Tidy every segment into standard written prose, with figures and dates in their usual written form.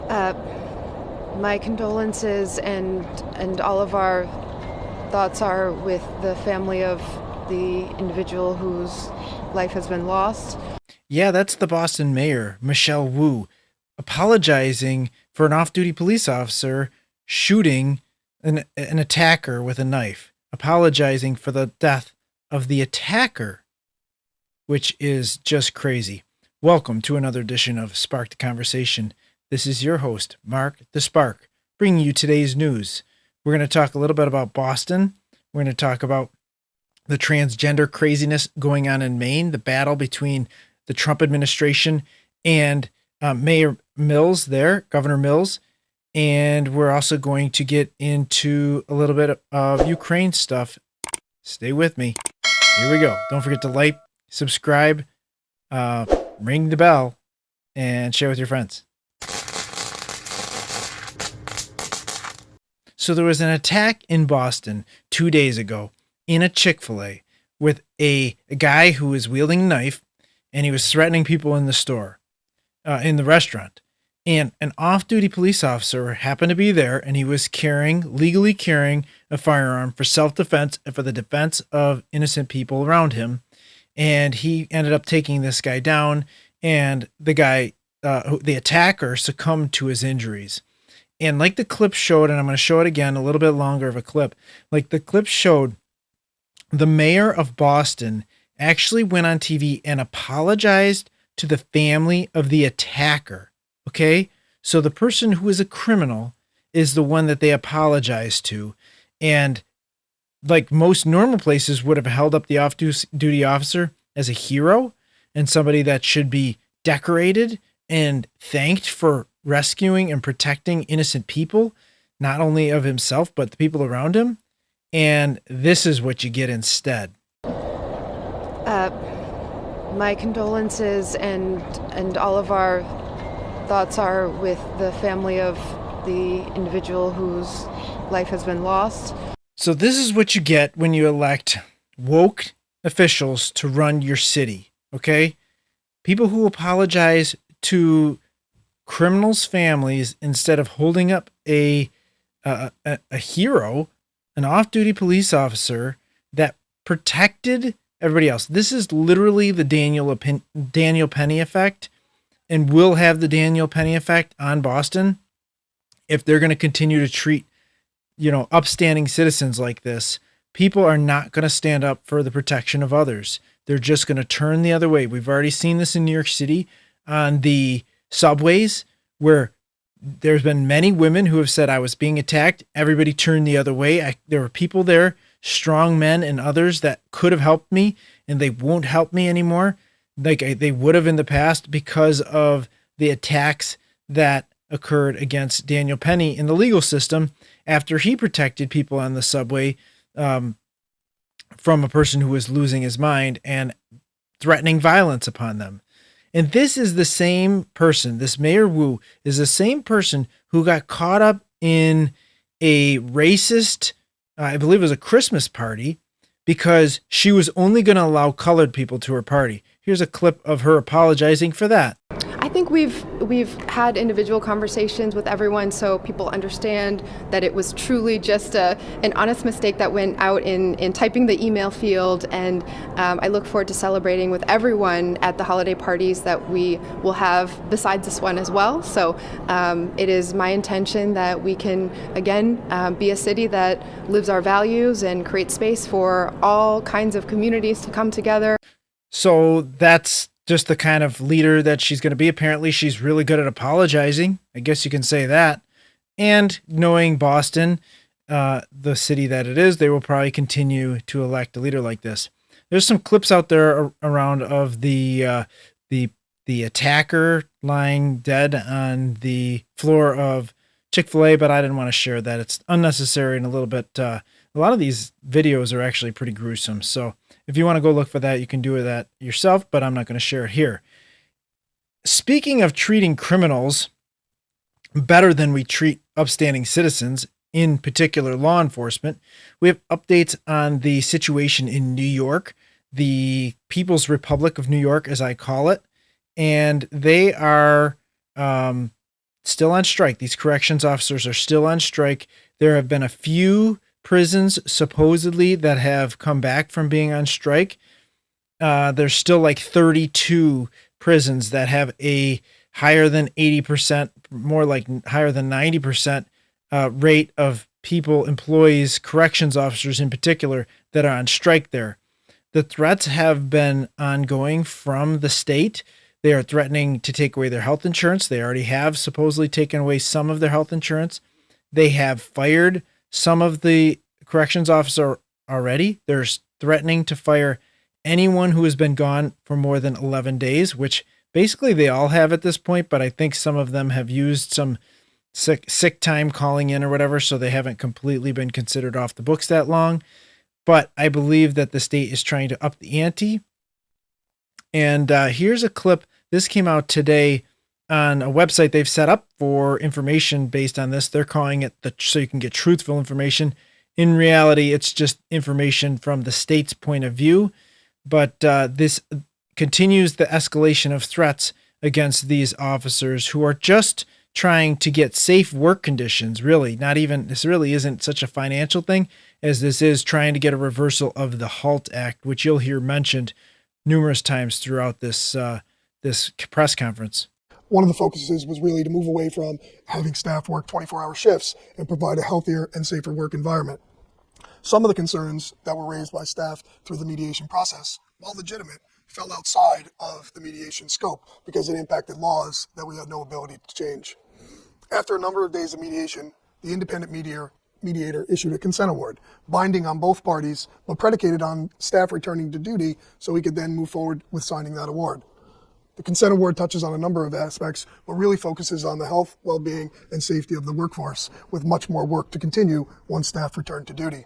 Uh, my condolences and all of our thoughts are with the family of the individual whose life has been lost. Yeah, that's the Boston mayor, Michelle Wu, apologizing for an off duty police officer shooting an attacker with a knife, apologizing for the death of the attacker, which is just crazy. Welcome to another edition of Spark the Conversation. This is your host, Mark the Spark, bringing you today's news. We're going to talk a little bit about Boston. We're going to talk about the transgender craziness going on in Maine, the battle between the Trump administration and Mayor Mills there, Governor Mills. And we're also going to get into a little bit of Ukraine stuff. Stay with me. Here we go. Don't forget to like, subscribe, ring the bell, and share with your friends. So there was an attack in Boston 2 days ago in a Chick-fil-A with a guy who was wielding a knife, and he was threatening people in the store, in the restaurant. And an off-duty police officer happened to be there, and he was legally carrying a firearm for self-defense and for the defense of innocent people around him. And he ended up taking this guy down, and the attacker succumbed to his injuries. And like the clip showed, and I'm going to show it again, a little bit longer of a clip, like the clip showed, the mayor of Boston actually went on TV and apologized to the family of the attacker. Okay. So the person who is a criminal is the one that they apologize to. And like most normal places would have held up the off-duty officer as a hero and somebody that should be decorated and thanked for rescuing and protecting innocent people, not only of himself, but the people around him. And this is what you get instead. Uh, my condolences and all of our thoughts are with the family of the individual whose life has been lost. So this is what you get when you elect woke officials to run your city, okay? People who apologize to criminals' families instead of holding up a hero, an off-duty police officer that protected everybody else. This is literally the Daniel Penny effect, and will have the Daniel Penny effect on Boston if they're going to continue to treat, upstanding citizens like this. People are not going to stand up for the protection of others. They're just going to turn the other way. We've already seen this in New York City on the subways, where there's been many women who have said, I was being attacked. Everybody turned the other way. There were people there, strong men and others, that could have helped me, and they won't help me anymore like they would have in the past because of the attacks that occurred against Daniel Penny in the legal system after he protected people on the subway from a person who was losing his mind and threatening violence upon them. And this is the same person, this Mayor Wu is the same person who got caught up in a racist, I believe it was a Christmas party, because she was only going to allow colored people to her party. Here's a clip of her apologizing for that. I think we've had individual conversations with everyone, so people understand that it was truly just an honest mistake that went out in typing the email field, and I look forward to celebrating with everyone at the holiday parties that we will have besides this one as well. So it is my intention that we can again be a city that lives our values and create space for all kinds of communities to come together. So that's just the kind of leader that she's going to be. Apparently, she's really good at apologizing. I guess you can say that. And knowing Boston, the city that it is, they will probably continue to elect a leader like this. There's some clips out there around of the attacker lying dead on the floor of Chick-fil-A, but I didn't want to share that. It's unnecessary and a little bit. A lot of these videos are actually pretty gruesome. So if you want to go look for that, you can do that yourself, but I'm not going to share it here. Speaking of treating criminals better than we treat upstanding citizens, in particular law enforcement, we have updates on the situation in New York, the People's Republic of New York, as I call it. And they are still on strike. These corrections officers are still on strike. There have been a few prisons supposedly that have come back from being on strike. There's still like 32 prisons that have a higher than 80%, more like higher than 90% rate of people, employees, corrections officers in particular, that are on strike there. The threats have been ongoing from the state. They are threatening to take away their health insurance. They already have supposedly taken away some of their health insurance. They have fired some of the corrections officer already. They're threatening to fire anyone who has been gone for more than 11 days, which basically they all have at this point, but I think some of them have used some sick time calling in or whatever, so they haven't completely been considered off the books that long. But I believe that the state is trying to up the ante. And here's a clip. This came out today on a website they've set up for information based on this. They're calling it so you can get truthful information. In reality, it's just information from the state's point of view. But this continues the escalation of threats against these officers who are just trying to get safe work conditions. Really, this really isn't such a financial thing as this is trying to get a reversal of the HALT Act, which you'll hear mentioned numerous times throughout this press conference. One of the focuses was really to move away from having staff work 24-hour shifts and provide a healthier and safer work environment. Some of the concerns that were raised by staff through the mediation process, while legitimate, fell outside of the mediation scope because it impacted laws that we had no ability to change. After a number of days of mediation, the independent mediator issued a consent award, binding on both parties, but predicated on staff returning to duty so we could then move forward with signing that award. The consent award touches on a number of aspects, but really focuses on the health, well-being, and safety of the workforce, with much more work to continue once staff return to duty.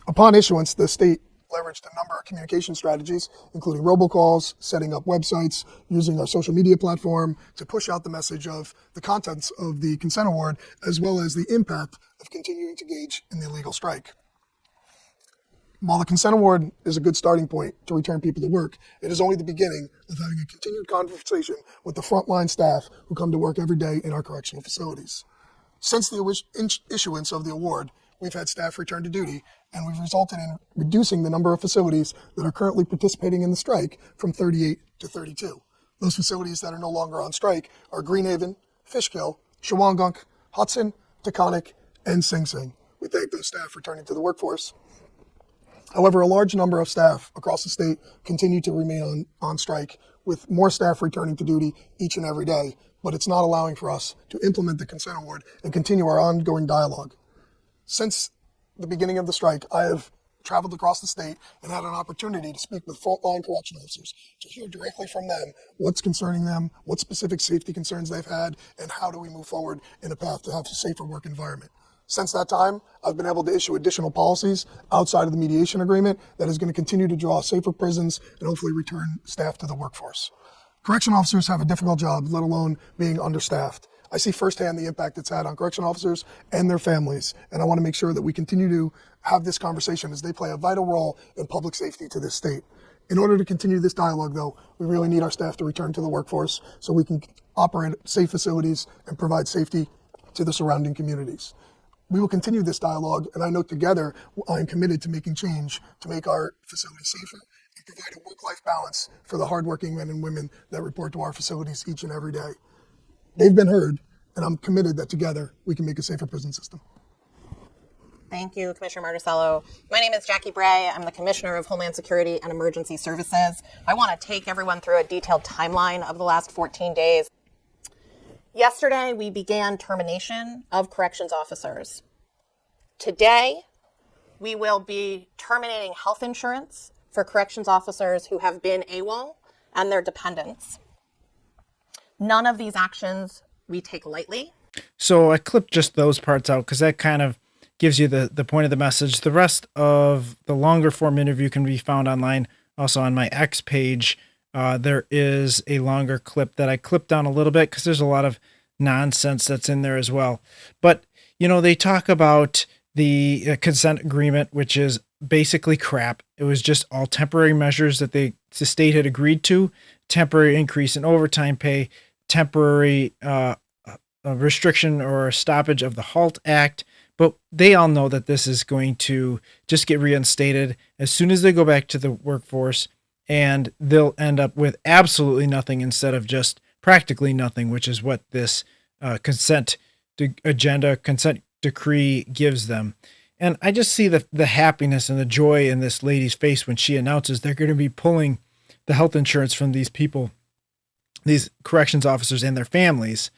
Upon issuance, the state leveraged a number of communication strategies, including robocalls, setting up websites, using our social media platform to push out the message of the contents of the consent award, as well as the impact of continuing to engage in the illegal strike. While the consent award is a good starting point to return people to work, it is only the beginning of having a continued conversation with the frontline staff who come to work every day in our correctional facilities. Since the issuance of the award, we've had staff return to duty, and we've resulted in reducing the number of facilities that are currently participating in the strike from 38 to 32. Those facilities that are no longer on strike are Greenhaven, Fishkill, Shawangunk, Hudson, Taconic, and Sing Sing. We thank those staff returning to the workforce. However, a large number of staff across the state continue to remain on strike, with more staff returning to duty each and every day, but it's not allowing for us to implement the consent award and continue our ongoing dialogue. Since the beginning of the strike, I have traveled across the state and had an opportunity to speak with frontline correction officers to hear directly from them what's concerning them, what specific safety concerns they've had, and how do we move forward in a path to have a safer work environment. Since that time, I've been able to issue additional policies outside of the mediation agreement that is going to continue to draw safer prisons and hopefully return staff to the workforce. Correction officers have a difficult job, let alone being understaffed. I see firsthand the impact it's had on correction officers and their families, and I want to make sure that we continue to have this conversation as they play a vital role in public safety to this state. In order to continue this dialogue, though, we really need our staff to return to the workforce so we can operate safe facilities and provide safety to the surrounding communities. We will continue this dialogue, and I know together I'm committed to making change to make our facilities safer and provide a work-life balance for the hardworking men and women that report to our facilities each and every day. They've been heard, and I'm committed that together we can make a safer prison system. Thank you, Commissioner Marticello. My name is Jackie Bray. I'm the Commissioner of Homeland Security and Emergency Services. I want to take everyone through a detailed timeline of the last 14 days. Yesterday, we began termination of corrections officers. Today, we will be terminating health insurance for corrections officers who have been AWOL and their dependents. None of these actions we take lightly. So I clipped just those parts out because that kind of gives you the point of the message. The rest of the longer form interview can be found online. Also on my X page, there is a longer clip that I clipped down a little bit because there's a lot of nonsense that's in there as well. But, you know, they talk about the consent agreement, which is basically crap. It was just all temporary measures that the state had agreed to, temporary increase in overtime pay, temporary restriction or stoppage of the HALT Act. But they all know that this is going to just get reinstated as soon as they go back to the workforce, and they'll end up with absolutely nothing instead of just practically nothing, which is what this consent decree gives them. And I just see the happiness and the joy in this lady's face when she announces they're going to be pulling the health insurance from these people, these corrections officers and their families.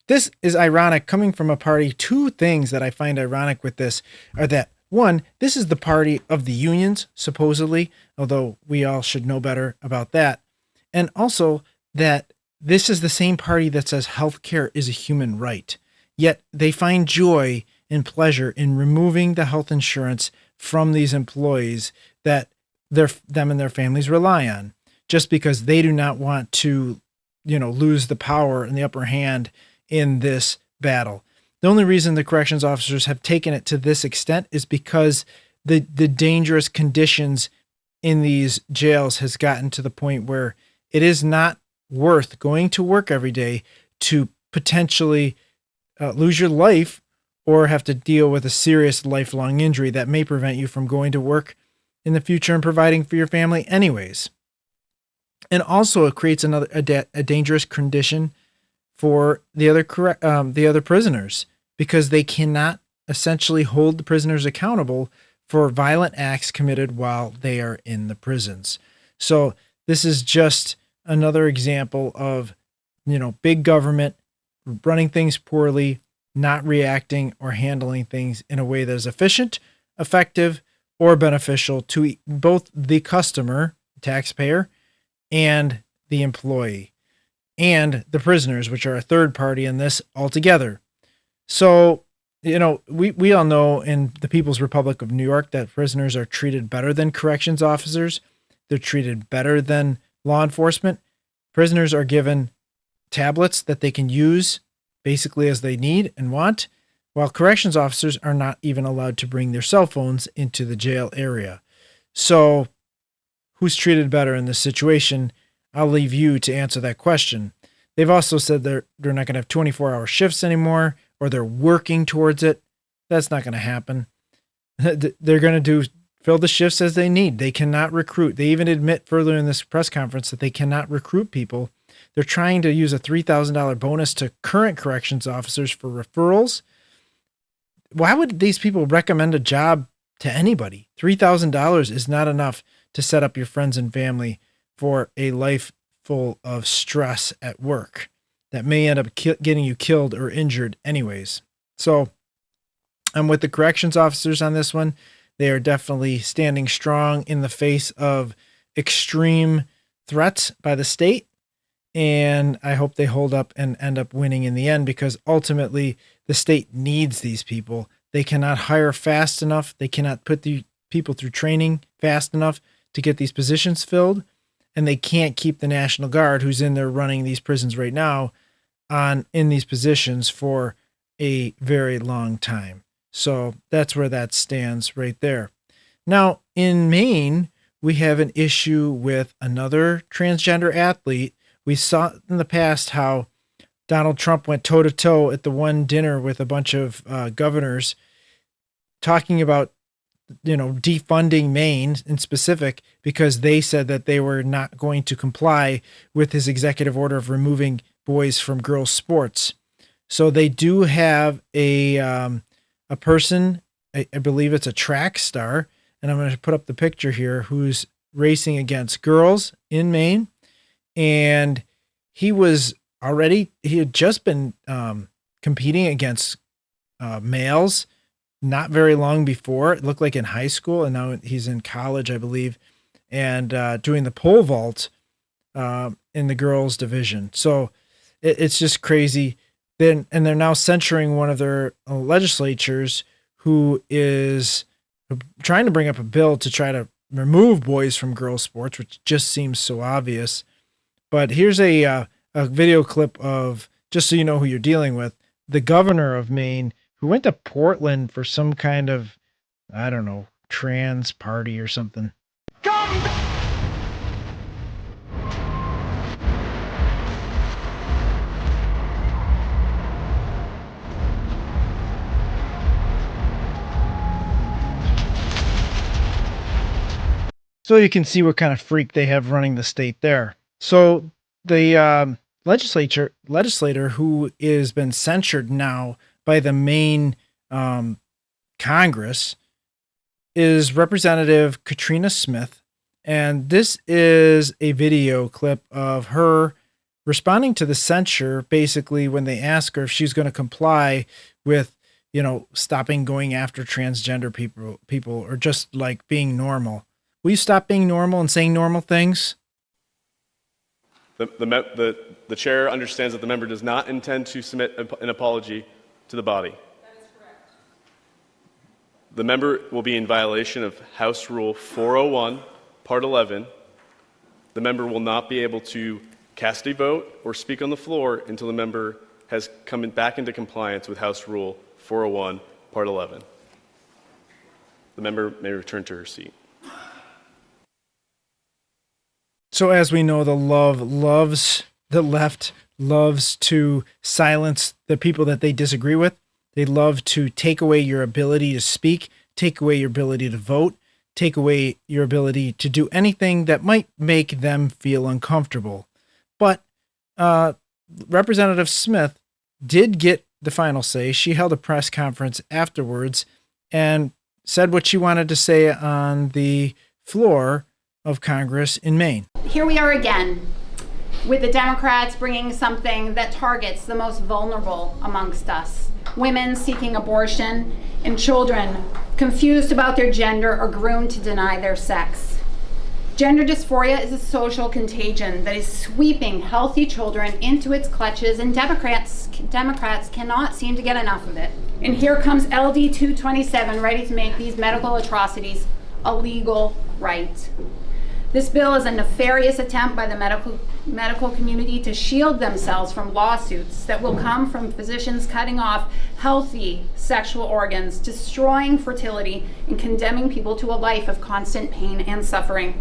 This is ironic coming from a party. Two things that I find ironic with this are that, one, this is the party of the unions, supposedly, although we all should know better about that. And also that this is the same party that says healthcare is a human right. Yet they find joy and pleasure in removing the health insurance from these employees that them and their families rely on, just because they do not want to, lose the power and the upper hand in this battle. The only reason the corrections officers have taken it to this extent is because the dangerous conditions in these jails has gotten to the point where it is not worth going to work every day to potentially lose your life or have to deal with a serious lifelong injury that may prevent you from going to work in the future and providing for your family anyways. And also it creates a dangerous condition for the other prisoners, because they cannot essentially hold the prisoners accountable for violent acts committed while they are in the prisons. So this is just another example of, big government running things poorly, not reacting or handling things in a way that is efficient, effective, or beneficial to both the customer, taxpayer, and the employee, and the prisoners, which are a third party in this altogether. So, we all know in the People's Republic of New York that prisoners are treated better than corrections officers. They're treated better than law enforcement. Prisoners are given tablets that they can use basically as they need and want, while corrections officers are not even allowed to bring their cell phones into the jail area. So, who's treated better in this situation? I'll leave you to answer that question. They've also said they're not going to have 24-hour shifts anymore, or they're working towards it. That's not going to happen. They're going to fill the shifts as they need. They cannot recruit. They even admit further in this press conference that they cannot recruit people. They're trying to use a $3,000 bonus to current corrections officers for referrals. Why would these people recommend a job to anybody? $3,000 is not enough to set up your friends and family for a life full of stress at work that may end up getting you killed or injured anyways. So I'm with the corrections officers on this one. They are definitely standing strong in the face of extreme threats by the state. And I hope they hold up and end up winning in the end, because ultimately the state needs these people. They cannot hire fast enough. They cannot put the people through training fast enough to get these positions filled. And they can't keep the National Guard, who's in there running these prisons right now, in these positions for a very long time. So that's where that stands right there. Now, in Maine, we have an issue with another transgender athlete. We saw in the past how Donald Trump went toe-to-toe at the one dinner with a bunch of governors talking about defunding Maine in specific, because they said that they were not going to comply with his executive order of removing boys from girls' sports. So they do have a person, I believe it's a track star, and I'm going to put up the picture here, who's racing against girls in Maine. And he had just been competing against males not very long before. It looked like in high school, and now he's in college, I believe, and doing the pole vault in the girls division. So it's just crazy. And they're now censuring one of their legislatures who is trying to bring up a bill to try to remove boys from girls sports, which just seems so obvious. But here's a video clip of, just so you know who you're dealing with, the governor of Maine, who went to Portland for some kind of, I don't know, trans party or something. So you can see what kind of freak they have running the state there. So the legislator who has been censured now by the Maine Congress is Representative Katrina Smith. And this is a video clip of her responding to the censure, basically when they ask her if she's going to comply with, stopping going after transgender people or just like being normal. Will you stop being normal and saying normal things? The chair understands that the member does not intend to submit an apology to the body. That is correct. The member will be in violation of House Rule 401, Part 11. The member will not be able to cast a vote or speak on the floor until the member has come back into compliance with House Rule 401, Part 11. The member may return to her seat. So as we know, the left loves to silence the people that they disagree with. They love to take away your ability to speak, take away your ability to vote, take away your ability to do anything that might make them feel uncomfortable. But Representative Smith did get the final say. She held a press conference afterwards and said what she wanted to say on the floor of Congress in Maine. Here we are again, with the Democrats bringing something that targets the most vulnerable amongst us. Women seeking abortion and children confused about their gender or groomed to deny their sex. Gender dysphoria is a social contagion that is sweeping healthy children into its clutches, and Democrats cannot seem to get enough of it. And here comes LD 227, ready to make these medical atrocities a legal right. This bill is a nefarious attempt by the medical community to shield themselves from lawsuits that will come from physicians cutting off healthy sexual organs, destroying fertility, and condemning people to a life of constant pain and suffering.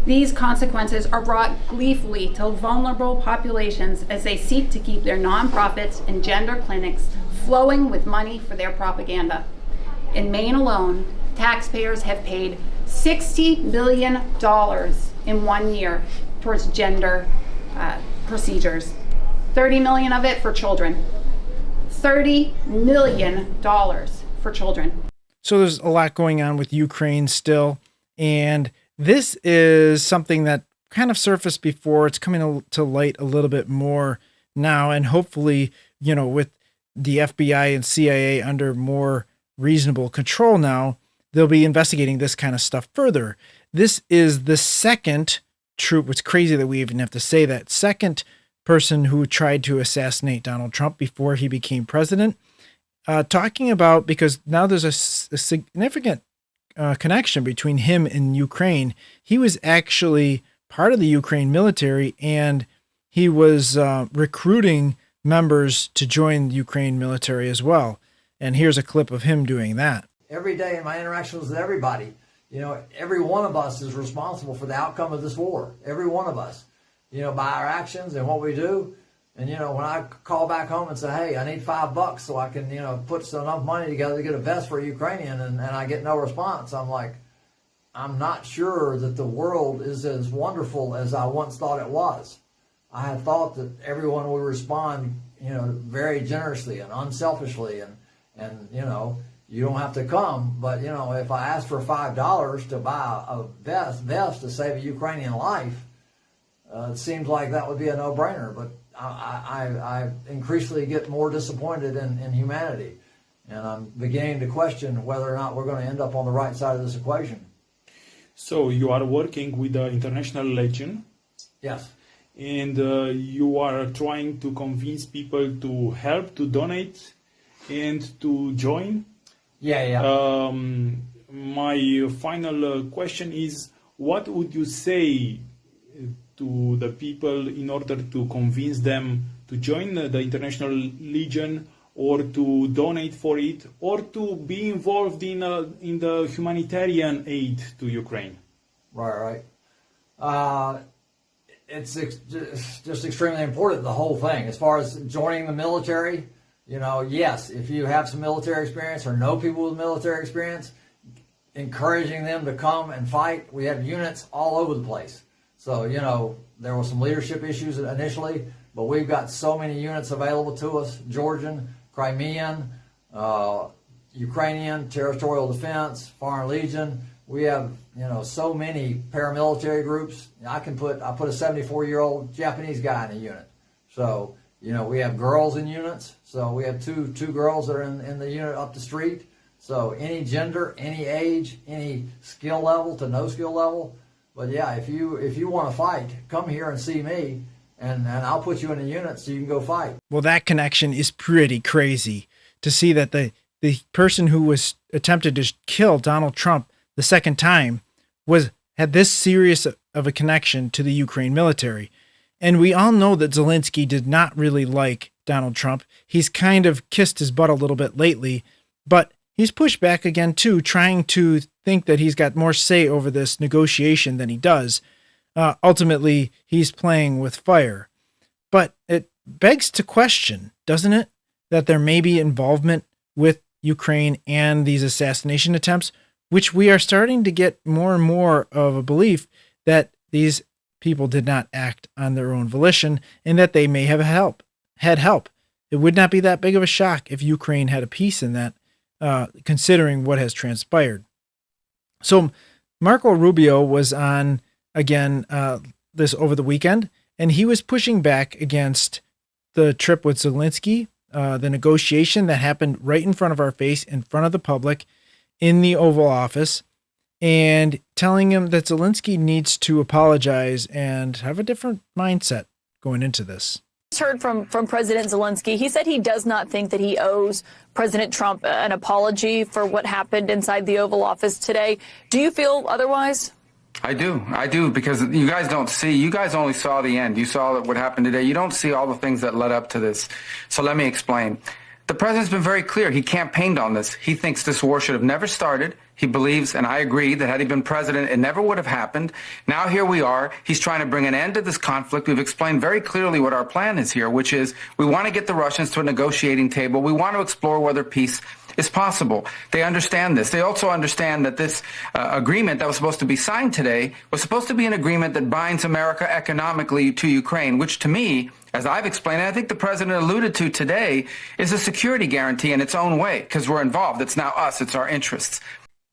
These consequences are brought gleefully to vulnerable populations as they seek to keep their nonprofits and gender clinics flowing with money for their propaganda. In Maine alone, taxpayers have paid $60 million in 1 year towards gender procedures. $30 million of it for children. $30 million for children. So there's a lot going on with Ukraine still. And this is something that kind of surfaced before. It's coming to light a little bit more now. And hopefully, with the FBI and CIA under more reasonable control now, they'll be investigating this kind of stuff further. This is the second troop. It's crazy that we even have to say that. Second person who tried to assassinate Donald Trump before he became president. Talking about, because now there's a significant connection between him and Ukraine. He was actually part of the Ukraine military, and he was recruiting members to join the Ukraine military as well. And here's a clip of him doing that. Every day in my interactions with everybody, every one of us is responsible for the outcome of this war. Every one of us, by our actions and what we do. And, when I call back home and say, hey, I need $5 so I can, put enough money together to get a vest for a Ukrainian, and I get no response, I'm like, I'm not sure that the world is as wonderful as I once thought it was. I had thought that everyone would respond, very generously and unselfishly, and you don't have to come, but if I ask for $5 to buy a vest to save a Ukrainian life, it seems like that would be a no-brainer. But I increasingly get more disappointed in humanity, and I'm beginning to question whether or not we're going to end up on the right side of this equation. So you are working with the International Legion. Yes. And you are trying to convince people to help, to donate, and to join. Yeah. My final question is, what would you say to the people in order to convince them to join the International Legion, or to donate for it, or to be involved in the humanitarian aid to Ukraine? Right. It's just extremely important, the whole thing. As far as joining the military, yes, if you have some military experience or know people with military experience, encouraging them to come and fight. We have units all over the place. So, you know, there were some leadership issues initially, but we've got so many units available to us: Georgian, Crimean, Ukrainian, territorial defense, Foreign Legion. We have, you know, so many paramilitary groups. I put a 74-year-old Japanese guy in a unit. So, you know, we have girls in units. So we have two girls that are in the unit up the street. So any gender, any age, any skill level to no skill level. But yeah, if you want to fight, come here and see me, and I'll put you in a unit so you can go fight. Well, that connection is pretty crazy to see that the person who was attempted to kill Donald Trump the second time had this serious of a connection to the Ukraine military. And we all know that Zelenskyy did not really like Donald Trump. He's kind of kissed his butt a little bit lately, but he's pushed back again too, trying to think that he's got more say over this negotiation than he does. Ultimately, he's playing with fire. But it begs to question, doesn't it, that there may be involvement with Ukraine and these assassination attempts, which we are starting to get more and more of a belief that these people did not act on their own volition and that they may have had help. It would not be that big of a shock if Ukraine had a piece in that, considering what has transpired. So Marco Rubio was on again this over the weekend, and he was pushing back against the trip with Zelenskyy, the negotiation that happened right in front of our face, in front of the public, in the Oval Office, and telling him that Zelenskyy needs to apologize and have a different mindset going into this. Heard from President Zelenskyy. He said he does not think that he owes President Trump an apology for what happened inside the Oval Office today. Do you feel otherwise? I do, because you guys don't see. You guys only saw the end. You saw what happened today. You don't see all the things that led up to this. So let me explain. The president's been very clear. He campaigned on this. He thinks this war should have never started. He believes, and I agree, that had he been president, it never would have happened. Now here we are. He's trying to bring an end to this conflict. We've explained very clearly what our plan is here, which is we want to get the Russians to a negotiating table. We want to explore whether peace is possible. They understand this. They also understand that this agreement that was supposed to be signed today was supposed to be an agreement that binds America economically to Ukraine, which to me, as I've explained, and I think the president alluded to today, is a security guarantee in its own way, because we're involved. It's now us. It's our interests.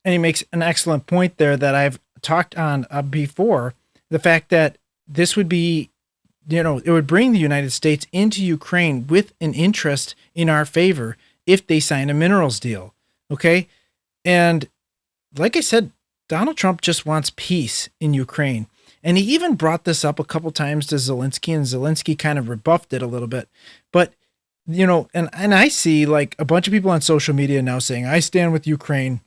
And he makes an excellent point there that I've talked on before, the fact that this would be, it would bring the United States into Ukraine with an interest in our favor if they sign a minerals deal. Okay. And like I said, Donald Trump just wants peace in Ukraine. And he even brought this up a couple times to Zelenskyy, and Zelenskyy kind of rebuffed it a little bit. But, and I see like a bunch of people on social media now saying, I stand with Ukraine,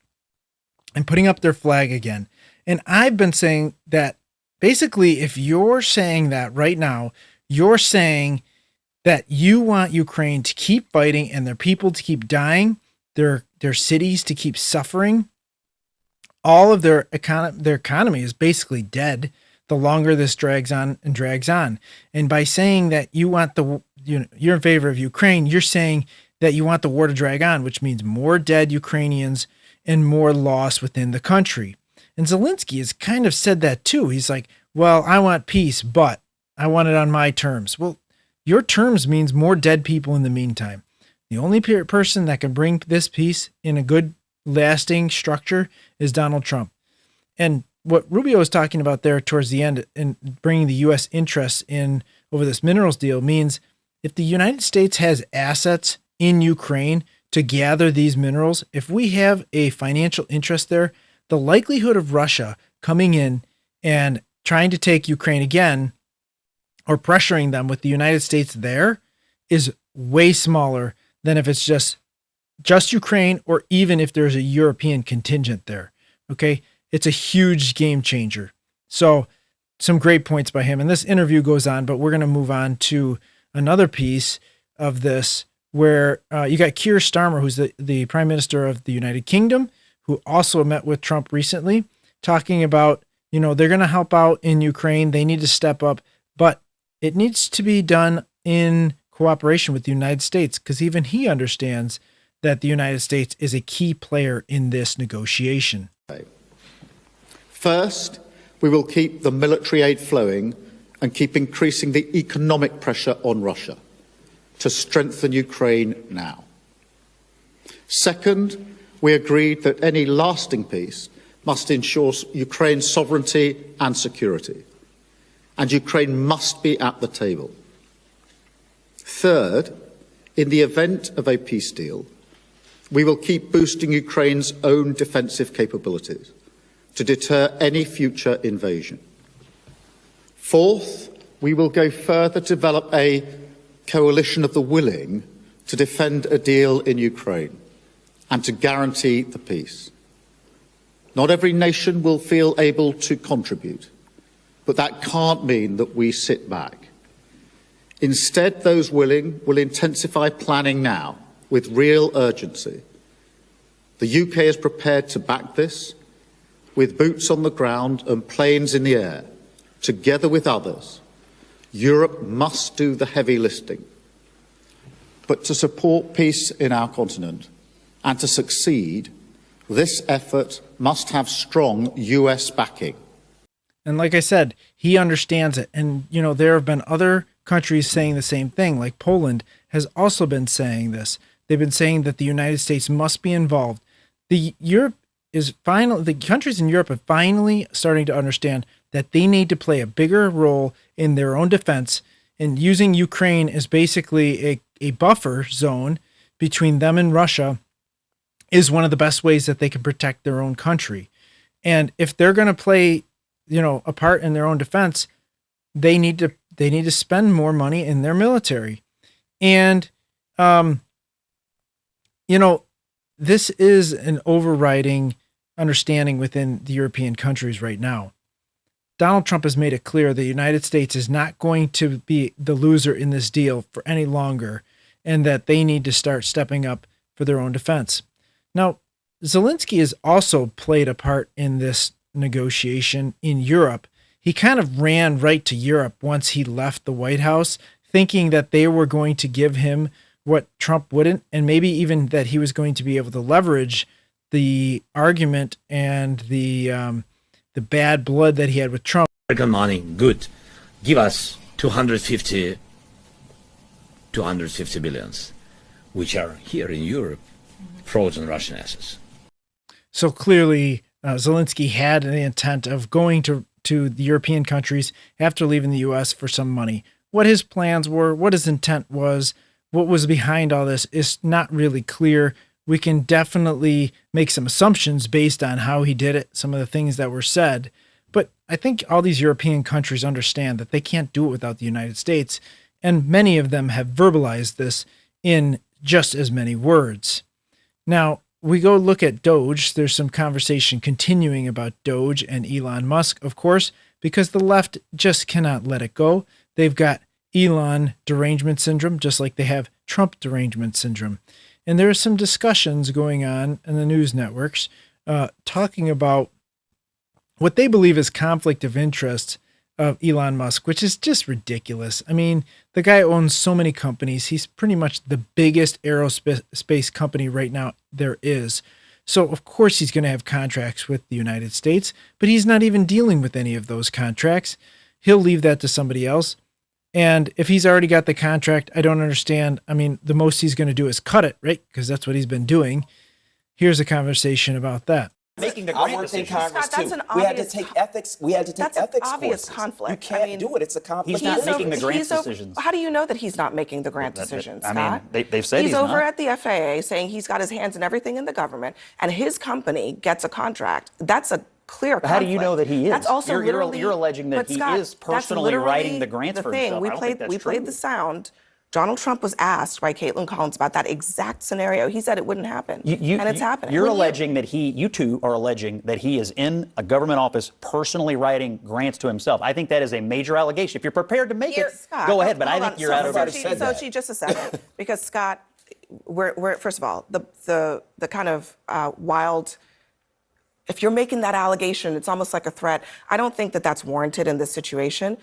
and putting up their flag again. And I've been saying that basically, if you're saying that right now, you're saying that you want Ukraine to keep fighting and their people to keep dying, their cities to keep suffering. All of their economy is basically dead the longer this drags on and drags on. And by saying that you want you're in favor of Ukraine, you're saying that you want the war to drag on, which means more dead Ukrainians and more loss within the country. And Zelenskyy has kind of said that too. He's like, well, I want peace, but I want it on my terms. Well, your terms means more dead people in the meantime. The only person that can bring this peace in a good, lasting structure is Donald Trump. And what Rubio was talking about there towards the end in bringing the U.S. interests in over this minerals deal means if the United States has assets in Ukraine to gather these minerals, if we have a financial interest there, the likelihood of Russia coming in and trying to take Ukraine again or pressuring them with the United States there is way smaller than if it's just Ukraine, or even if there's a European contingent there. Okay. It's a huge game changer. So some great points by him. And this interview goes on, but we're going to move on to another piece of this where you got Keir Starmer, who's the Prime Minister of the United Kingdom, who also met with Trump recently, talking about, they're going to help out in Ukraine. They need to step up, but it needs to be done in cooperation with the United States, because even he understands that the United States is a key player in this negotiation. First, we will keep the military aid flowing and keep increasing the economic pressure on Russia to strengthen Ukraine now. Second, we agreed that any lasting peace must ensure Ukraine's sovereignty and security, and Ukraine must be at the table. Third, in the event of a peace deal, we will keep boosting Ukraine's own defensive capabilities to deter any future invasion. Fourth, we will go further to develop a coalition of the willing to defend a deal in Ukraine and to guarantee the peace. Not every nation will feel able to contribute, but that can't mean that we sit back. Instead, those willing will intensify planning now with real urgency. The UK is prepared to back this with boots on the ground and planes in the air. Together with others, Europe must do the heavy lifting. But to support peace in our continent and to succeed, this effort must have strong US backing. And like I said, he understands it. And, you know, there have been other countries saying the same thing, like Poland has also been saying this. They've been saying that the United States must be involved. The countries in Europe are finally starting to understand that they need to play a bigger role in their own defense, and using Ukraine as basically a buffer zone between them and Russia is one of the best ways that they can protect their own country. And if they're going to play, you know, a part in their own defense, they need to spend more money in their military. And, you know, this is an overriding understanding within the European countries right now. Donald Trump has made it clear the United States is not going to be the loser in this deal for any longer, and that they need to start stepping up for their own defense. Now, Zelenskyy has also played a part in this negotiation in Europe. He kind of ran right to Europe once he left the White House, thinking that they were going to give him what Trump wouldn't, and maybe even that he was going to be able to leverage the argument and the bad blood that he had with Trump. American money, good. Give us 250 billions, which are here in Europe, frozen Russian assets. So clearly, Zelenskyy had the intent of going to the European countries after leaving the U.S. for some money. What his plans were, what his intent was, what was behind all this is not really clear. We can definitely make some assumptions based on how he did it, some of the things that were said. But I think all these European countries understand that they can't do it without the United States. And many of them have verbalized this in just as many words. Now, we go look at Doge. There's some conversation continuing about Doge and Elon Musk, of course, because the left just cannot let it go. They've got Elon derangement syndrome, just like they have Trump derangement syndrome. And there are some discussions going on in the news networks talking about what they believe is conflict of interest of Elon Musk, which is just ridiculous. I mean, the guy owns so many companies. He's pretty much the biggest aerospace company right now there is. So, of course, he's going to have contracts with the United States, but he's not even dealing with any of those contracts. He'll leave that to somebody else. And if he's already got the contract, I don't understand. I mean, the most he's going to do is cut it, right? Because that's what he's been doing. Here's a conversation about that. Making the grant decisions. Congress Scott, too. We had to take ethics. We had to take ethics obvious courses. conflict. You can't do it. It's a conflict. He's not making the grant decisions. How do you know that he's not making the grant decisions, Scott? I mean, they've said he's over not. at the FAA saying he's got his hands in everything in the government, and his company gets a contract. That's a clear conflict. How do you know that he is? That's also you're alleging that he is personally writing the grants for himself. We played the sound. Donald Trump was asked by Caitlin Collins about that exact scenario. He said it wouldn't happen, and it's happening. You're alleging that you two are alleging that he is in a government office personally writing grants to himself. I think that is a major allegation. If you're prepared to make it, Scott, go ahead. But I think you're out of it. Sochi, just a second, because Scott, we're first of all the kind of wild. If you're making that allegation, it's almost like a threat. I don't think that that's warranted in this situation.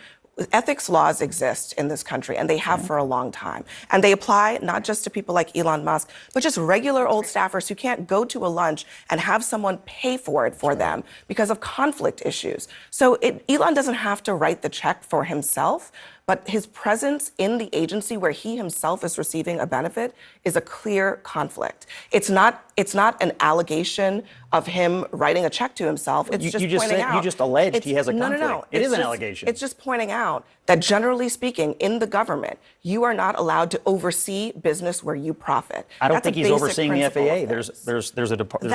ethics laws exist in this country, and they have for a long time. And they apply not just to people like Elon Musk, but just regular old staffers who can't go to a lunch and have someone pay for it for them because of conflict issues. So Elon doesn't have to write the check for himself, but his presence in the agency where he himself is receiving a benefit is a clear conflict. It's not an allegation of him writing a check to himself. It's pointing out. You just alleged he has a conflict. No. It is an allegation. It's just pointing out that generally speaking, in the government, you are not allowed to oversee business where you profit. I don't think he's overseeing the FAA. There's a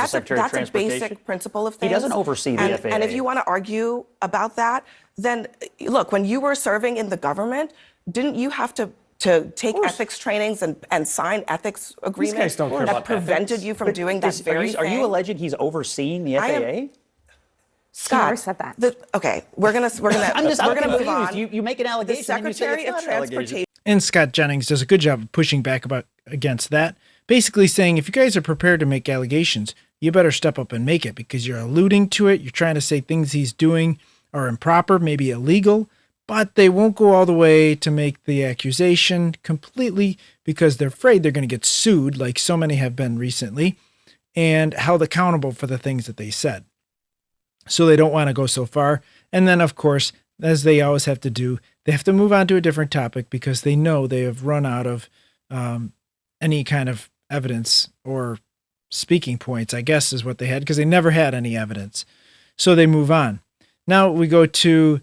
Secretary of Transportation. That's a basic principle of things. He doesn't oversee the FAA. And if you want to argue about that, then look, when you were serving in the government, didn't you have to take ethics trainings and sign ethics agreements that prevented you from doing that very thing? Are you alleging he's overseeing the FAA? Scott, never said that. Okay, we're gonna move on. You make an allegation. The Secretary of Transportation. And Scott Jennings does a good job of pushing back against that, basically saying if you guys are prepared to make allegations, you better step up and make it because you're alluding to it. You're trying to say things he's doing are improper, maybe illegal, but they won't go all the way to make the accusation completely because they're afraid they're going to get sued, like so many have been recently, and held accountable for the things that they said. So they don't want to go so far. And then, of course, as they always have to do, they have to move on to a different topic because they know they have run out of any kind of evidence or speaking points, I guess is what they had, because they never had any evidence. So they move on. Now we go to,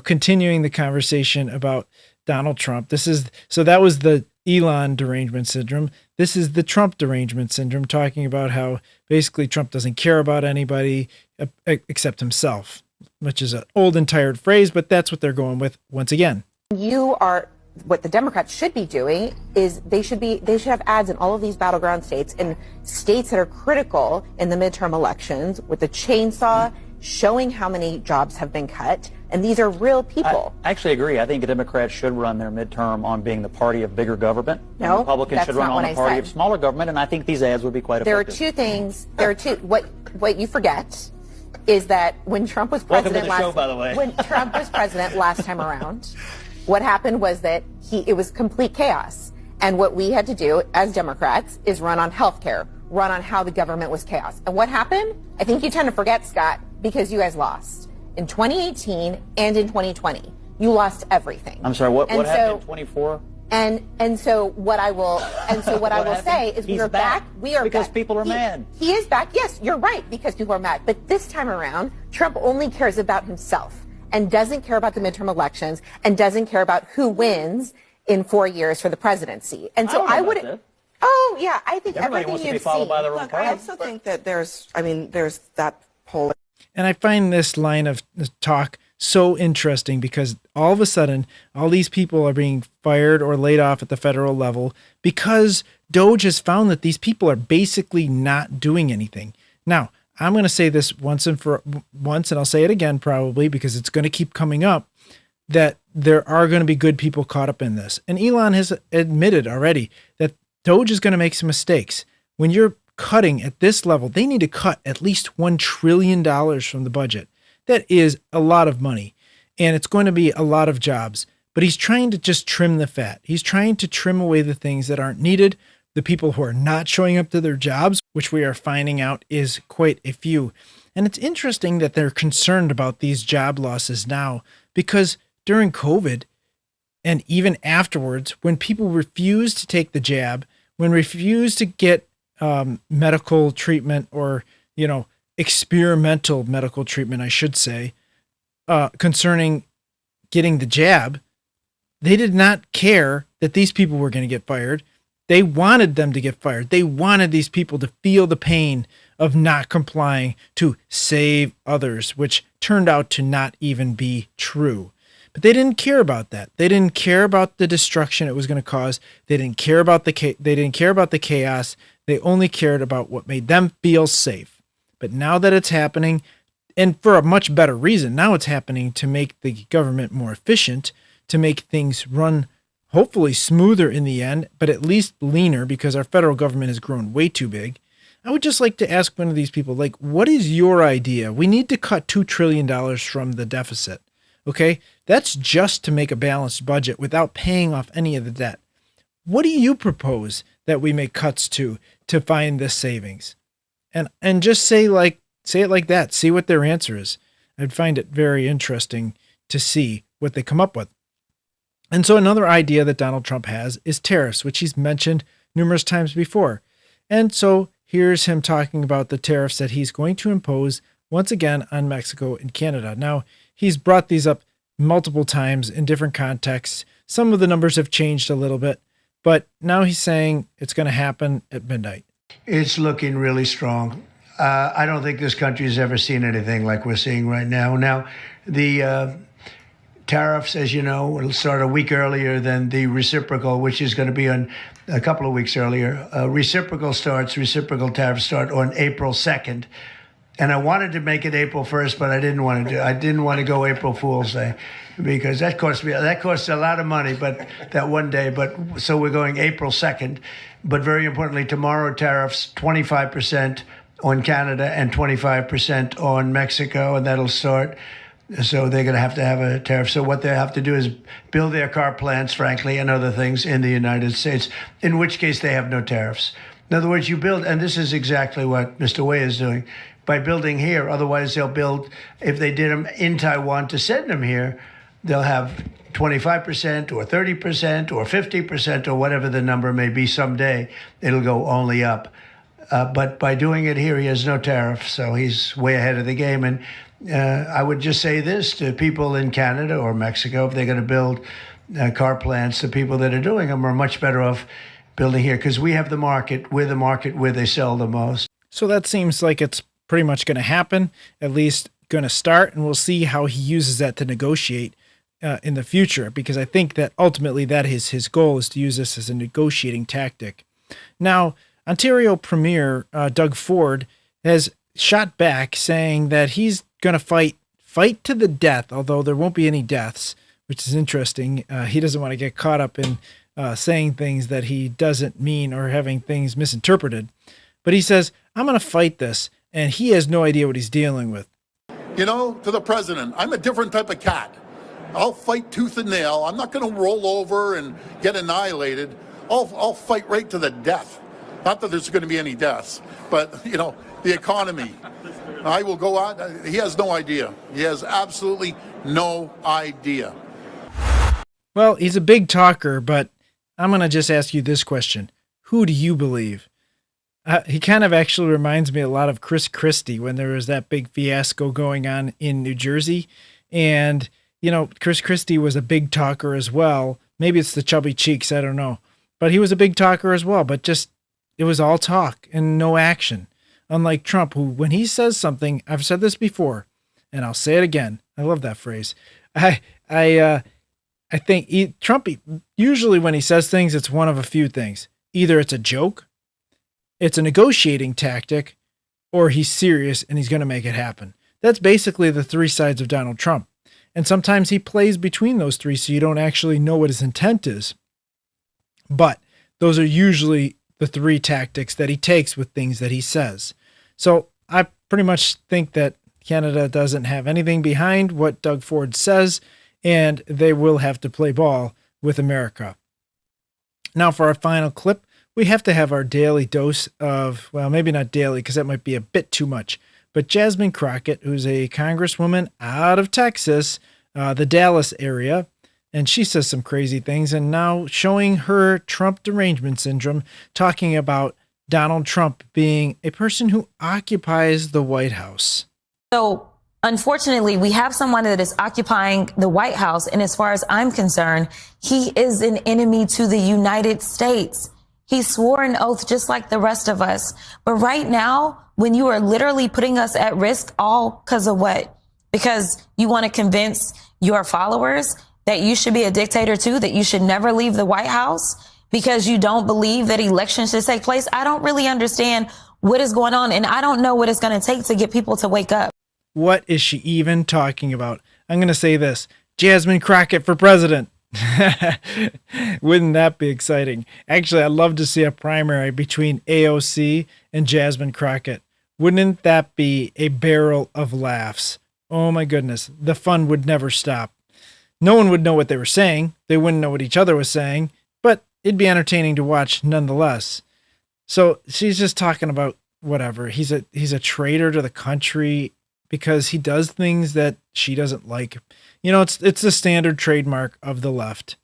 continuing the conversation about Donald Trump. That was the Elon derangement syndrome. This is the Trump derangement syndrome, talking about how basically Trump doesn't care about anybody except himself, which is an old and tired phrase, but that's what they're going with once again. What the Democrats should be doing is they should have ads in all of these battleground states, in states that are critical in the midterm elections, with the chainsaw showing how many jobs have been cut. And these are real people. I actually agree. I think the Democrats should run their midterm on being the party of bigger government. No, Republicans that's should run not on what the I party said. of smaller government, and I think these ads would be quite There are effective. two things. What you forget is that when Trump was president when Trump was president last time around, what happened was that it was complete chaos. And what we had to do as Democrats is run on healthcare, run on how the government was chaos. And what happened? I think you tend to forget, Scott, because you guys lost. In 2018 and in 2020, you lost everything. I'm sorry, what happened in 24? And so what I will say is we are back. We are because back. People are mad. He is back. Yes, you're right, because people are mad. But this time around, Trump only cares about himself and doesn't care about the midterm elections and doesn't care about who wins in 4 years for the presidency. And so I would. Oh yeah, I think everybody wants to be followed by their own party. I also think that there's that poll. And I find this line of talk so interesting because all of a sudden, all these people are being fired or laid off at the federal level because DOJ has found that these people are basically not doing anything. Now, I'm going to say this once, and I'll say it again probably because it's going to keep coming up, that there are going to be good people caught up in this. And Elon has admitted already that DOJ is going to make some mistakes. When you're cutting at this level, they need to cut at least $1 trillion from the budget. That is a lot of money, and it's going to be a lot of jobs. But he's trying to just trim the fat. He's trying to trim away the things that aren't needed, the people who are not showing up to their jobs, which we are finding out is quite a few. And it's interesting that they're concerned about these job losses now, because during COVID and even afterwards, when people refused to take the jab, when refused to get medical treatment or, experimental medical treatment, I should say, concerning getting the jab, they did not care that these people were going to get fired. They wanted them to get fired. They wanted these people to feel the pain of not complying to save others, which turned out to not even be true. But they didn't care about that. They didn't care about the destruction it was going to cause. They didn't care about the chaos. They only cared about what made them feel safe. But now that it's happening, and for a much better reason, now it's happening to make the government more efficient, to make things run hopefully smoother in the end, but at least leaner, because our federal government has grown way too big. I would just like to ask one of these people, what is your idea? We need to cut $2 trillion from the deficit. Okay, that's just to make a balanced budget without paying off any of the debt. What do you propose that we make cuts to find this savings? And just say it like that. See what their answer is. I'd find it very interesting to see what they come up with. And so another idea that Donald Trump has is tariffs, which he's mentioned numerous times before. And so here's him talking about the tariffs that he's going to impose once again on Mexico and Canada. Now, he's brought these up multiple times in different contexts. Some of the numbers have changed a little bit, but now he's saying it's going to happen at midnight. It's looking really strong. I don't think this country has ever seen anything like we're seeing right now. Now, the tariffs, as you know, will start a week earlier than the reciprocal, which is going to be on a couple of weeks earlier. Reciprocal tariffs start on April 2nd. And I wanted to make it April 1st, but I didn't want to go April Fool's Day because that costs a lot of money, but that one day. But so we're going April 2nd. But very importantly, tomorrow tariffs 25% on Canada and 25% on Mexico, and that'll start. So they're going to have a tariff. So what they have to do is build their car plants, frankly, and other things in the United States, in which case they have no tariffs. In other words, you build, and this is exactly what Mr. Wei is doing, by building here. Otherwise, they'll build, if they did them in Taiwan to send them here, they'll have 25% or 30% or 50% or whatever the number may be someday. It'll go only up. But by doing it here, he has no tariff, so he's way ahead of the game. And I would just say this to people in Canada or Mexico, if they're going to build car plants, the people that are doing them are much better off building here because we have the market. We're the market where they sell the most. So that seems like it's pretty much going to happen, at least going to start, and we'll see how he uses that to negotiate in the future, because I think that ultimately that is his goal, is to use this as a negotiating tactic. Now, Ontario Premier Doug Ford has shot back saying that he's going to fight to the death, although there won't be any deaths, which is interesting. He doesn't want to get caught up in saying things that he doesn't mean or having things misinterpreted. But he says, I'm going to fight this, and he has no idea what he's dealing with. You know, to the president, I'm a different type of cat. I'll fight tooth and nail. I'm not going to roll over and get annihilated. I'll fight right to the death. Not that there's going to be any deaths, but, you know, the economy. I will go out. He has no idea. He has absolutely no idea. Well, he's a big talker, but I'm going to just ask you this question. Who do you believe? He kind of actually reminds me a lot of Chris Christie when there was that big fiasco going on in New Jersey. And, you know, Chris Christie was a big talker as well. Maybe it's the chubby cheeks, I don't know. But he was a big talker as well, but just it was all talk and no action. Unlike Trump, who, when he says something, I've said this before, and I'll say it again. I love that phrase. I think Trump, usually when he says things, it's one of a few things. Either it's a joke, it's a negotiating tactic, or he's serious and he's going to make it happen. That's basically the three sides of Donald Trump. And sometimes he plays between those three, so you don't actually know what his intent is. But those are usually the three tactics that he takes with things that he says. So I pretty much think that Canada doesn't have anything behind what Doug Ford says, and they will have to play ball with America. Now for our final clip, we have to have our daily dose of, well, maybe not daily because that might be a bit too much, but Jasmine Crockett, who's a congresswoman out of Texas, the Dallas area, and she says some crazy things, and now showing her Trump derangement syndrome, talking about Donald Trump being a person who occupies the White House. So, unfortunately, we have someone that is occupying the White House, and as far as I'm concerned, he is an enemy to the United States. He swore an oath just like the rest of us. But right now, when you are literally putting us at risk, all because of what? Because you want to convince your followers that you should be a dictator too, that you should never leave the White House because you don't believe that elections should take place. I don't really understand what is going on, and I don't know what it's going to take to get people to wake up. What is she even talking about? I'm going to say this. Jasmine Crockett for president. Wouldn't that be exciting? Actually, I'd love to see a primary between AOC and Jasmine Crockett. Wouldn't that be a barrel of laughs? Oh my goodness. The fun would never stop. No one would know what they were saying. They wouldn't know what each other was saying, but it'd be entertaining to watch nonetheless. So she's just talking about whatever. He's a traitor to the country because he does things that she doesn't like. You know, it's the standard trademark of the left.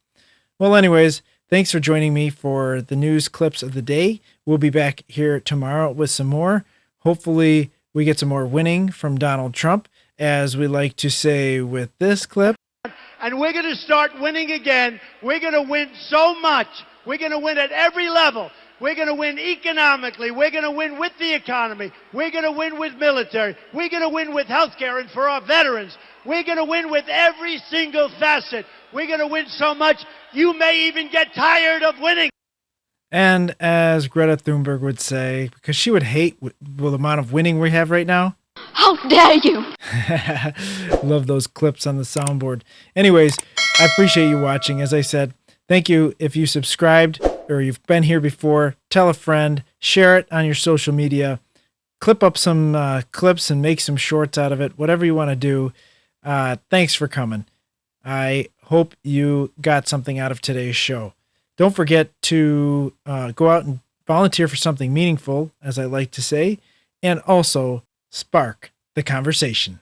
Well, anyways, thanks for joining me for the news clips of the day. We'll be back here tomorrow with some more. Hopefully we get some more winning from Donald Trump, as we like to say with this clip. And we're going to start winning again. We're going to win so much. We're going to win at every level. We're going to win economically. We're going to win with the economy. We're going to win with military. We're going to win with healthcare and for our veterans. We're going to win with every single facet. We're going to win so much, you may even get tired of winning. And as Greta Thunberg would say, because she would hate the amount of winning we have right now. How dare you! Love those clips on the soundboard. Anyways, I appreciate you watching. As I said, thank you if you subscribed or you've been here before. Tell a friend, share it on your social media, clip up some clips and make some shorts out of it, whatever you want to do. Thanks for coming. I hope you got something out of today's show. Don't forget to go out and volunteer for something meaningful, as I like to say, and also spark the conversation.